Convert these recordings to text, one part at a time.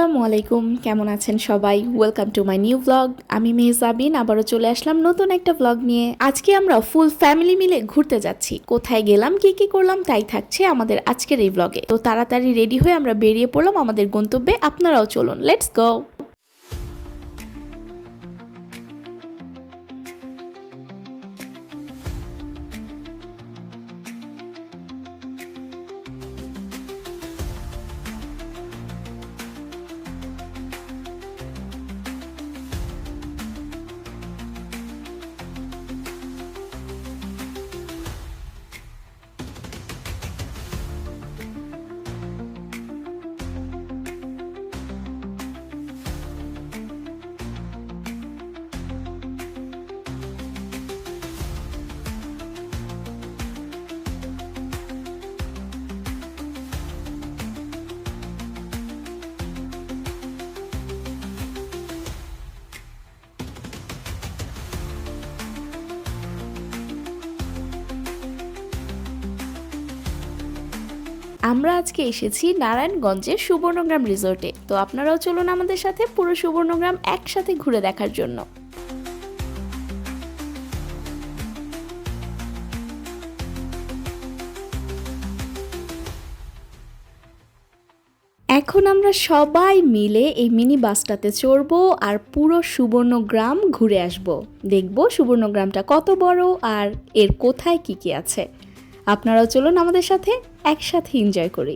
আসসালামু আলাইকুম, কেমন আছেন সবাই? Welcome to my new blog. আমি মেহজাবিন আবারও চলে আসলাম নতুন একটা ব্লগ নিয়ে। আজকে আমরা ফুল ফ্যামিলি মিলে ঘুরতে যাচ্ছি। কোথায় গেলাম, কি করলাম তাই থাকছে আমাদের আজকের এই ব্লগে। তো তাড়াতাড়ি রেডি হয়ে আমরা বেরিয়ে পড়লাম আমাদের গন্তব্যে। আপনারাও চলুন, লেটস গো। আমরা আজকে এসেছি নারায়ণগঞ্জের সুবর্ণগ্রাম রিসোর্টে। তো আপনারাও চলুন আমাদের সাথে পুরো সুবর্ণগ্রাম একসাথে ঘুরে দেখার জন্য। এখন আমরা সবাই মিলে এই মিনি বাসটাতে চড়বো আর পুরো সুবর্ণগ্রাম ঘুরে আসব। দেখব সুবর্ণগ্রামটা কত বড় আর এর কোথায় কি আছে। আপনারাও চলুন আমাদের সাথে একসাথে এনজয় করি।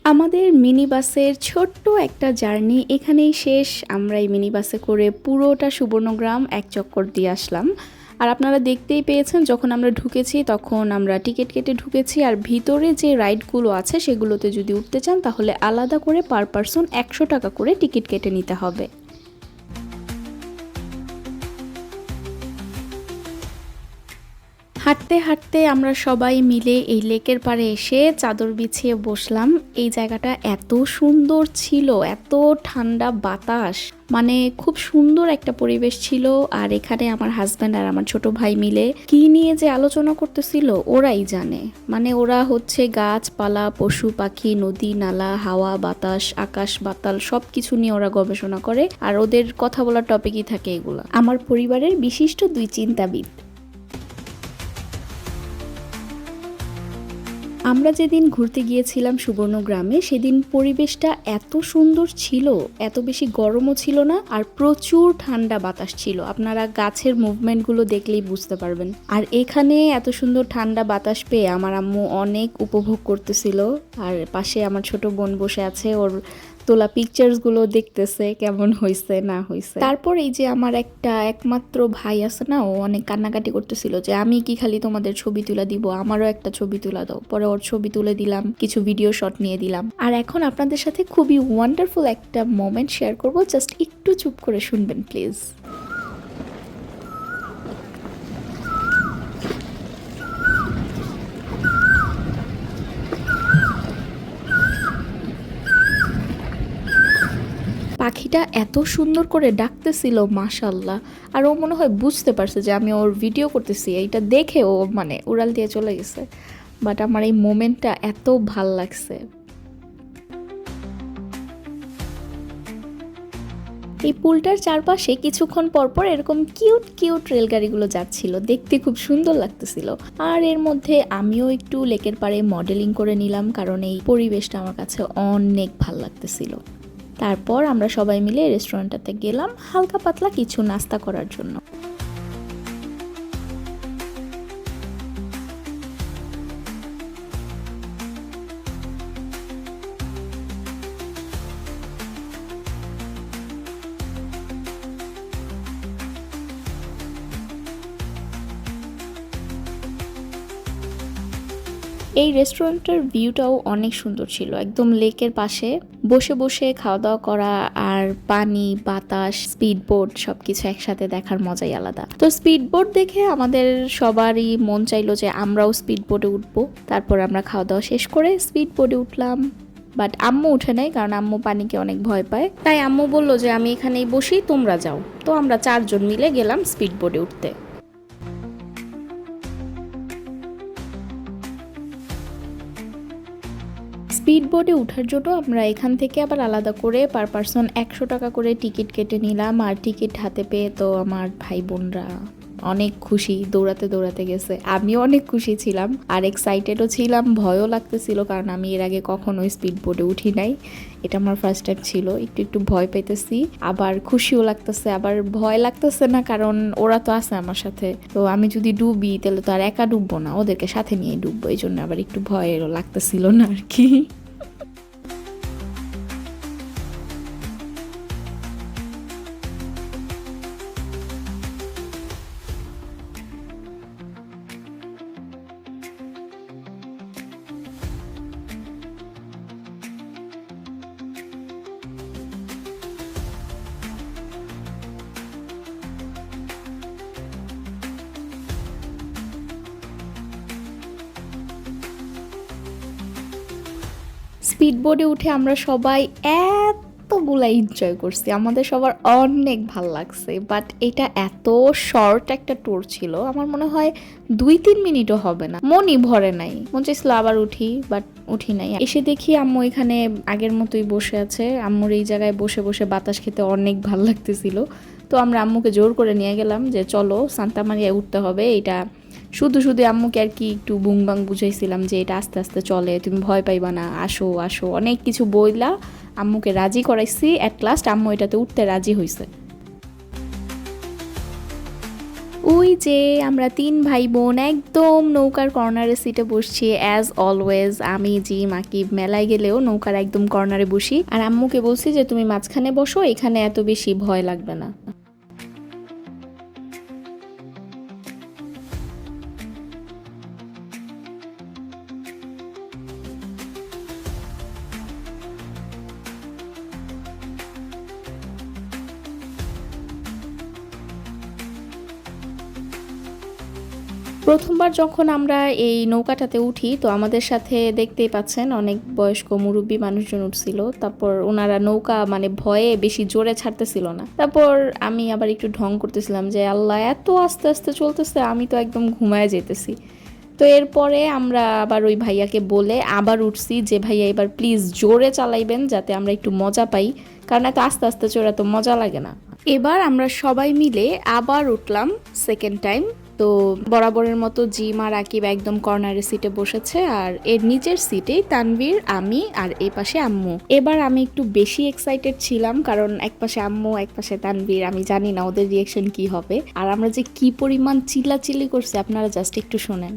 আমাদের মিনি বাসের ছোট্ট একটা জার্নি এখানেই শেষ। আমরা এই মিনি বাসে করে পুরোটা সুবর্ণগ্রাম এক চক্কর দিয়ে আসলাম। আর আপনারা দেখতেই পেয়েছেন, যখন আমরা ঢুকেছি তখন আমরা টিকিট কেটে ঢুকেছি। আর ভিতরে যে রাইডগুলো আছে সেগুলোতে যদি উঠতে চান তাহলে আলাদা করে পার পারসন 100 টাকা করে টিকিট কেটে নিতে হবে। হাঁটতে হাঁটতে আমরা সবাই মিলে এই লেকের পাড়ে এসে চাদর বিছিয়ে বসলাম। এই জায়গাটা এত সুন্দর ছিল, এত ঠান্ডা বাতাস, মানে খুব সুন্দর একটা পরিবেশ ছিল। আর এখানে আমার হাজব্যান্ড আর আমার ছোট ভাই মিলে কি নিয়ে যে আলোচনা করতেছিল ওরাই জানে। মানে ওরা হচ্ছে গাছপালা, পশু পাখি, নদী নালা, হাওয়া বাতাস, আকাশ বাতাল সবকিছু নিয়ে ওরা গবেষণা করে। আর ওদের কথা বলার টপিকই থাকে এগুলা। আমার পরিবারের বিশিষ্ট দুই চিন্তাবিদ। আমরা যেদিন ঘুরতে গিয়েছিলাম সুবর্ণগ্রামে সেদিন পরিবেশটা এত সুন্দর ছিল, এত বেশি গরমও ছিল না, আর প্রচুর ঠান্ডা বাতাস ছিল। আপনারা গাছের মুভমেন্টগুলো দেখলেই বুঝতে পারবেন। আর এখানে এত সুন্দর ঠান্ডা বাতাস পেয়ে আমার আম্মু অনেক উপভোগ করতেছিল। আর পাশে আমার ছোট বোন বসে আছে, ওর তোলা পিকচার্সগুলো দেখতেছে কেমন হয়েছে না হয়েছে। তারপর এই যে আমার একটা একমাত্র ভাই আছে না, ও অনেক কান্নাকাটি করতেছিল যে আমি কি খালি তোমাদের ছবি তুলে দিব, আমারও একটা ছবি তুলে দাও। পরে ওর ছবি তুলে দিলাম, কিছু ভিডিও শট নিয়ে দিলাম। আর এখন আপনাদের সাথে খুবই ওয়ান্ডারফুল একটা মোমেন্ট শেয়ার করব, জাস্ট একটু চুপ করে শুনবেন প্লিজ। পাখিটা এত সুন্দর করে ডাকতেছিল মাশাল্লাহ। আর ও মনে হয় বুঝতে পারছে যে আমি ওর ভিডিও করতেছি, এইটা দেখে ও মানে উড়াল দিয়ে চলে গেছে। বাট আমার এই মোমেন্টটা এত ভাল লাগছে। এই পুলটার চারপাশে কিছুক্ষণ পরপর এরকম কিউট কিউট রেলগাড়িগুলো যাচ্ছিল, দেখতে খুব সুন্দর লাগতেছিল। আর এর মধ্যে আমিও একটু লেকের পাড়ে মডেলিং করে নিলাম, কারণ এই পরিবেশটা আমার কাছে অনেক ভাল লাগতেছিল। তারপর আমরা সবাই মিলে রেস্টুরেন্টটাতে গেলাম হালকা পাতলা কিছু নাস্তা করার জন্য। এই রেস্টুরেন্টের ভিউটাও অনেক সুন্দর ছিল, একদম লেকের পাশে বসে বসে খাওয়া দাওয়া করা, আর পানি বাতাস স্পিড বোট সবকিছু একসাথে দেখার মজাই আলাদা। তো স্পিড বোট দেখে আমাদের সবারই মন চাইলো যে আমরাও স্পিড বোটে উঠবো। তারপর আমরা খাওয়া দাওয়া শেষ করে স্পিড বোটে উঠলাম, বাট আম্মু উঠে নাই, কারণ আম্মু পানিকে অনেক ভয় পায়। তাই আম্মু বললো যে আমি এখানেই বসি, তোমরা যাও। তো আমরা 4 জন মিলে গেলাম স্পিড বোটে উঠতে। স্পিড বোটে ওঠার জন্য আমরা এখান থেকে আবার আলাদা করে পার পারসন 100 টাকা করে টিকিট কেটে নিলাম। আর টিকিট হাতে পেয়ে তো আমার ভাই বোনরা অনেক খুশি, দৌড়াতে দৌড়াতে গেছে। আমিও অনেক খুশি ছিলাম আর এক্সাইটেডও ছিলাম, ভয়ও লাগতেছিল, কারণ আমি এর আগে কখনোই স্পিড বোটে উঠি নাই। এটা আমার ফার্স্ট টাইম ছিল, একটু একটু ভয় পাইতেছি, আবার খুশিও লাগতেছে, আবার ভয় লাগতেছে না, কারণ ওরা তো আছে আমার সাথে। তো আমি যদি ডুবি তাহলে তো আর একা ডুববো না, ওদেরকে সাথে নিয়ে ডুববো, এই জন্য আবার একটু ভয়েরও লাগতেছিল না আর কি। স্পিড বোর্ডে উঠে আমরা সবাই এতগুলা এনজয় করছি, আমাদের সবার অনেক ভাল লাগছে। বাট এটা এত শর্ট একটা ট্যুর ছিল, আমার মনে হয় 2-3 মিনিটও হবে না, মনই ভরে নাই। মন চাইছিল আবার উঠি, বাট উঠি নাই। এসে দেখি আম্মু এখানে আগের মতোই বসে আছে। আম্মুর এই জায়গায় বসে বসে বাতাস খেতে অনেক ভাল লাগতেছিল। তো আমরা আম্মুকে জোর করে নিয়ে গেলাম যে চলো সান্তা মারিয়ায় উঠতে হবে। এটা শুধু শুধু আম্মুকে আর কি একটু বুংবাং বুঝাইছিলাম যে এটা আস্তে আস্তে চলে, তুমি ভয় পাইবা না, আসো আসো, অনেক কিছু বইলা আম্মুকে রাজি করাইছি। অ্যাট লাস্ট আম্মু এটাতে উঠতে রাজি হয়েছে। ওই যে আমরা 3 ভাই বোন একদম নৌকার কর্নারে সিটে বসছি অ্যাজ অলওয়েজ। আমি জিম আকিব মেলায় গেলেও নৌকার একদম কর্নারে বসি, আর আম্মুকে বলছি যে তুমি মাঝখানে বসো, এখানে এত বেশি ভয় লাগবে না। প্রথমবার যখন আমরা এই নৌকাটাতে উঠি, তো আমাদের সাথে দেখতেই পাচ্ছেন অনেক বয়স্ক মুরব্বী মানুষজন উঠছিল। তারপর ওনারা নৌকা মানে ভয়ে বেশি জোরে ছাড়তেছিল না। তারপর আমি আবার একটু ঢং করতেছিলাম যে আল্লাহ এত আস্তে আস্তে চলতেছে, আমি তো একদম ঘুমায় যেতেছি। তো এরপরে আমরা আবার ওই ভাইয়াকে বলে আবার উঠছি যে ভাইয়া এবার প্লিজ জোরে চালাইবেন, যাতে আমরা একটু মজা পাই, কারণ এত আস্তে আস্তে চড়া তো মজা লাগে না। এবার আমরা সবাই মিলে আবার উঠলাম সেকেন্ড টাইম। তো বরাবরের মতো জিম আর আকিব একদম কর্নারের সিটে বসেছে, আর এর নিচের সিটেই তানভীর, আমি, আর এই পাশে আম্মু। এবার আমি একটু বেশি এক্সাইটেড ছিলাম, কারণ এক পাশে আম্মু এক পাশে তানভীর, আমি জানি না ওদের রিয়েকশন কি হবে। আর আমরা যে কি পরিমাণ চিল্লাচিল্লি করছি আপনারা জাস্ট একটু শোনেন।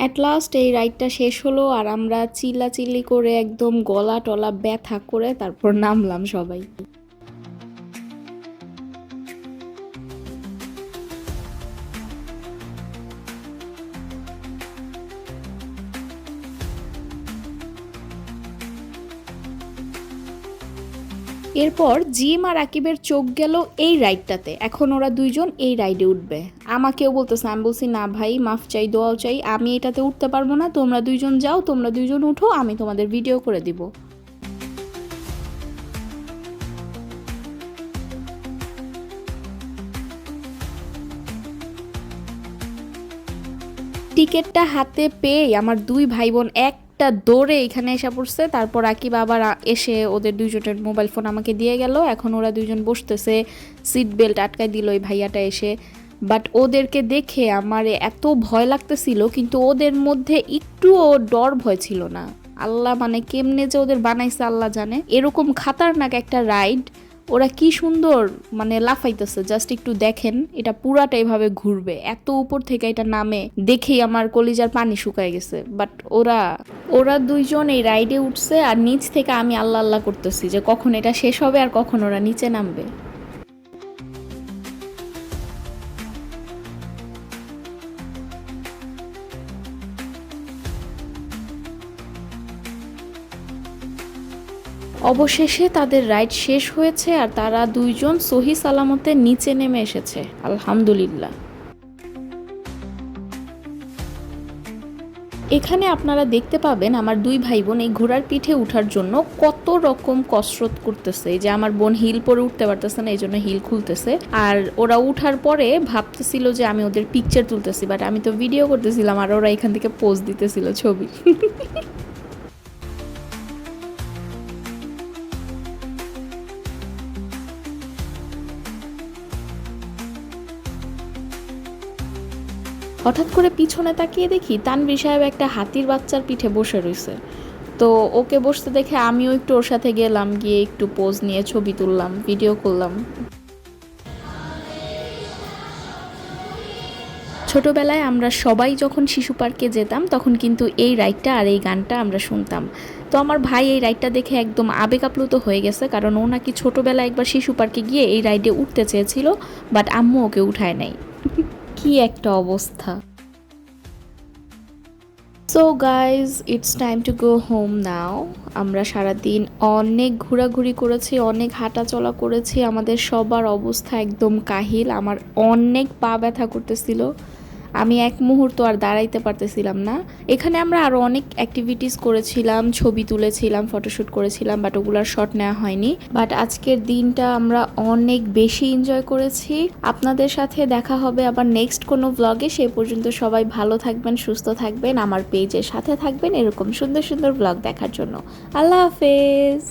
অ্যাট লাস্ট এই রাইডটা শেষ হলো, আর আমরা চিল্লাচিল্লি করে একদম গলা টলা ব্যথা করে তারপর নামলাম সবাই। এরপর জিম আর আকিবের চোখ গেল এই রাইডটাতে, এখন ওরা দুইজন এই রাইডে উঠবে। আমাকেও বলতেছে, আমি বলছি না ভাই মাফ চাই, দোয়াও চাই, আমি এটাতে উঠতে পারবো না, তোমরা দুইজন যাও, তোমরা দুইজন উঠো, আমি তোমাদের ভিডিও করে দিব। টিকিটটা হাতে পেয়ে আমার 2 ভাই বোন একটা দৌড়ে এখানে এসে পড়ছে। তারপর আকিব আবার এসে ওদের দুইজনের মোবাইল ফোন আমাকে দিয়ে গেল। এখন ওরা দুইজন বসতেছে, সিট বেল্ট আটকায় দিল ওই ভাইয়াটা এসে। বাট ওদেরকে দেখে আমার এত ভয় লাগতেছিল, কিন্তু ওদের মধ্যে একটুও ডর ভয় ছিল না। আল্লাহ মানে কেমনে যে ওদের বানাইছে আল্লাহ জানে। এরকম খাতারনাক একটা রাইড ওরা কি সুন্দর মানে লাফাইতেছে, জাস্ট একটু দেখেন, এটা পুরাটা এভাবে ঘুরবে, এত উপর থেকে এটা নামে দেখেই আমার কলিজার পানি শুকায় গেছে। বাট ওরা দুইজন এই রাইডে উঠছে আর নিচ থেকে আমি আল্লাহ আল্লাহ করতেছি যে কখন এটা শেষ হবে আর কখন ওরা নিচে নামবে। অবশেষে তাদের রাইড শেষ হয়েছে আর তারা দুইজন সহি সালামতে নিচে নেমে এসেছে, আলহামদুলিল্লাহ। এখানে আপনারা দেখতে পাবেন আমার 2 ভাই বোন এই ঘোড়ার পিঠে উঠার জন্য কত রকম কসরত করতেছে। যে আমার বোন হিল পরে উঠতে পারতেছে না, এই জন্য হিল খুলতেছে। আর ওরা উঠার পরে ভাবতেছিল যে আমি ওদের পিকচার তুলতেছি, বাট আমি তো ভিডিও করতেছিলাম আর ওরা এখান থেকে পোজ দিতেছিল ছবি। হঠাৎ করে পিছনে তাকিয়ে দেখি তানভীর সাহেব একটা হাতির বাচ্চার পিঠে বসে রয়েছে। তো ওকে বসতে দেখে আমিও একটু ওর সাথে গেলাম, গিয়ে একটু পোজ নিয়ে ছবি তুললাম, ভিডিও করলাম। ছোটবেলায় আমরা সবাই যখন শিশু পার্কে যেতাম তখন কিন্তু এই রাইডটা আর এই গানটা আমরা শুনতাম। তো আমার ভাই এই রাইডটা দেখে একদম আবেগ আপ্লুত হয়ে গেছে, কারণ ও নাকি ছোটবেলায় একবার শিশু পার্কে গিয়ে এই রাইডে উঠতে চেয়েছিল, বাট আম্মু ওকে উঠায় নাই। কি একটা অবস্থা। So guys, it's time to go home now. আমরা সারাদিন অনেক ঘোরাঘুরি করেছি, অনেক হাঁটাচলা করেছি, আমাদের সবার অবস্থা একদম কাহিল। আমার অনেক পা ব্যথা করতেছিল, আমি এক মুহূর্ত আর দাঁড়াইতে পারতেছিলাম না। এখানে আমরা আরও অনেক অ্যাক্টিভিটিস করেছিলাম, ছবি তুলেছিলাম, ফটোশ্যুট করেছিলাম, বাট ওগুলার শট নেওয়া হয়নি। বাট আজকের দিনটা আমরা অনেক বেশি এনজয় করেছি। আপনাদের সাথে দেখা হবে আবার নেক্সট কোনো ব্লগে। সে পর্যন্ত সবাই ভালো থাকবেন, সুস্থ থাকবেন, আমার পেজের সাথে থাকবেন এরকম সুন্দর সুন্দর ব্লগ দেখার জন্য। আল্লাহ হাফেজ।